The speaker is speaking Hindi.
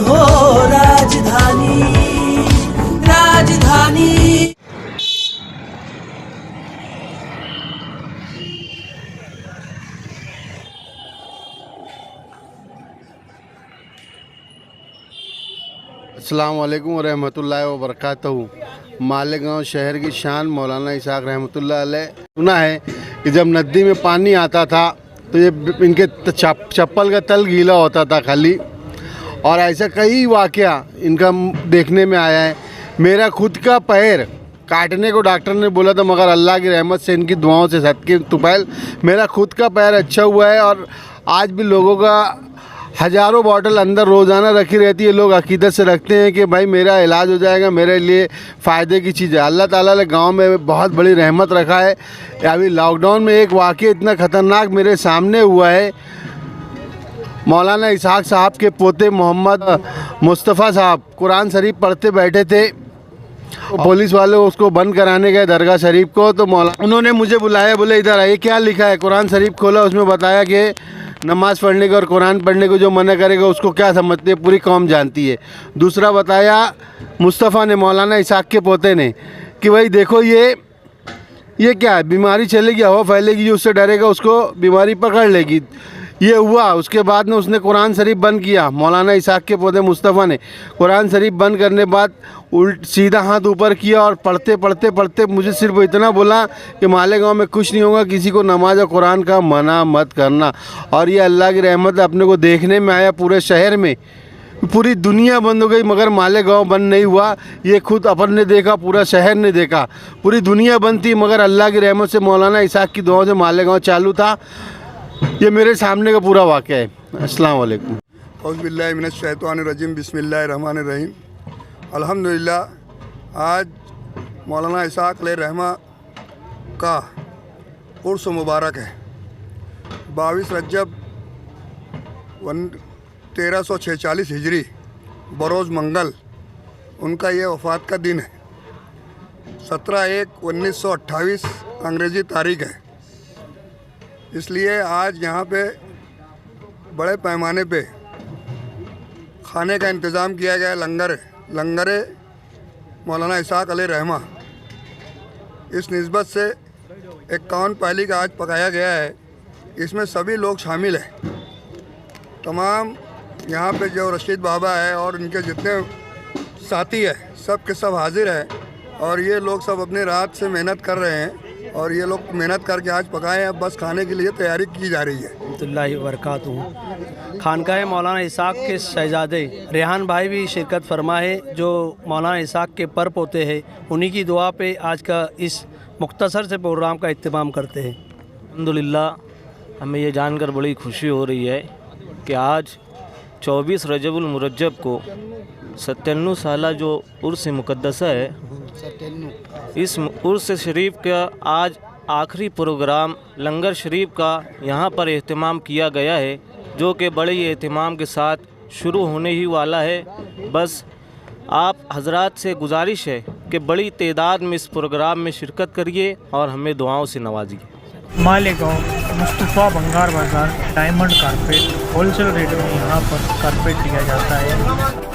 हो राजधानी, राजधानी। अस्सलाम वालेकुम रहमतुल्लाहि व बरकातहू। मालेगांव शहर की शान मौलाना इसाक रहमतुल्लाह अलैह। सुना है कि जब नदी में पानी आता था तो ये इनके चप्पल का तल गीला होता था खाली, और ऐसा कई वाक़या इनका देखने में आया है। मेरा खुद का पैर काटने को डॉक्टर ने बोला था, मगर अल्लाह की रहमत से, इनकी दुआओं से, सदके तुफैल मेरा खुद का पैर अच्छा हुआ है। और आज भी लोगों का हज़ारों बॉटल अंदर रोज़ाना रखी रहती है। लोग अकीदत से रखते हैं कि भाई मेरा इलाज हो जाएगा, मेरे लिए फ़ायदे की चीज़ है। अल्लाह ताला ने गांव में बहुत बड़ी रहमत रखा है। अभी लॉकडाउन में एक वाक़या इतना ख़तरनाक मेरे सामने हुआ है। मौलाना इसाक साहब के पोते मोहम्मद मुस्तफ़ा साहब कुरान शरीफ पढ़ते बैठे थे। पुलिस वाले उसको बंद कराने गए दरगाह शरीफ को, तो उन्होंने मुझे बुलाया, बोले इधर आइए, क्या लिखा है। कुरान शरीफ खोला, उसमें बताया कि नमाज़ पढ़ने को और कुरान पढ़ने को जो मना करेगा उसको क्या समझते हैं, पूरी कौम जानती है। दूसरा बताया मुस्तफ़ा ने, मौलाना इसाक के पोते ने, कि भाई देखो ये क्या है, बीमारी चलेगी, हवा फैलेगी, जो उससे डरेगा उसको बीमारी पकड़ लेगी। ये हुआ। उसके बाद में उसने कुरान शरीफ बंद किया। मौलाना इसाक के पोते मुस्तफ़ा ने कुरान शरीफ बंद करने बाद सीधा हाथ ऊपर किया और पढ़ते पढ़ते पढ़ते मुझे सिर्फ इतना बोला कि मालेगांव में कुछ नहीं होगा, किसी को नमाज और कुरान का मना मत करना। और ये अल्लाह की रहमत अपने को देखने में आया। पूरे शहर में पूरी दुनिया बंद हो गई, मगर मालेगांव बंद नहीं हुआ। ये खुद अपन ने देखा, पूरा शहर ने देखा। पूरी दुनिया बंद थी, मगर अल्लाह की रहमत से, मौलाना इसाक की दुआओं से मालेगांव चालू था। ये मेरे सामने का पूरा वाक़या है। अस्सलाम वालेकुम। औज़ुबिल्लाहि मिनश्शैतानिर्रजीम, बिस्मिल्लाहिर्रहमानिर्रहीम। अल्हम्दुलिल्लाह, आज मौलाना इसाक अलैहि रहमा का उर्स मुबारक है। 22 रजब 1346 हिजरी बरोज़ मंगल उनका ये वफ़ात का दिन है। 17/1/1928 अंग्रेज़ी तारीख है। इसलिए आज यहाँ पे बड़े पैमाने पे खाने का इंतज़ाम किया गया है। लंगर मौलाना इसाक अलैहि रहमा। इस निस्बत से 51 पहली का आज पकाया गया है। इसमें सभी लोग शामिल हैं। तमाम यहाँ पे जो रशीद बाबा है और इनके जितने साथी हैं, सब के सब हाजिर हैं। और ये लोग सब अपनी रात से मेहनत कर रहे हैं, और ये लोग मेहनत करके आज पकाए हैं। बस खाने के लिए तैयारी की जा रही है। रहमतुल्लाहि व बरकातहू। खानकाह मौलाना इसाक के शहजादे रेहान भाई भी शिरकत फरमा है, जो मौलाना इसाक के पर पोते हैं। उन्हीं की दुआ पे आज का इस मुख्तसर से प्रोग्राम का इत्तिमाम करते हैं। अल्हम्दुलिल्लाह, हमें ये जानकर बड़ी खुशी हो रही है कि आज 24 रजबुल मुरज्जब को 97 साला जो उर्स मुक़द्दसा है, इस उर्स शरीफ का आज आखिरी प्रोग्राम लंगर शरीफ का यहाँ पर एहतमाम किया गया है, जो कि बड़े ही एहतमाम के साथ शुरू होने ही वाला है। बस आप हजरात से गुजारिश है कि बड़ी तादाद में इस प्रोग्राम में शिरकत करिए और हमें दुआओं से नवाजिए। मालेगांव मुस्तफ़ा बंगार बाज़ार डायमंड कारपेट होलसेल रेट में यहाँ पर कारपेट दिया जाता है।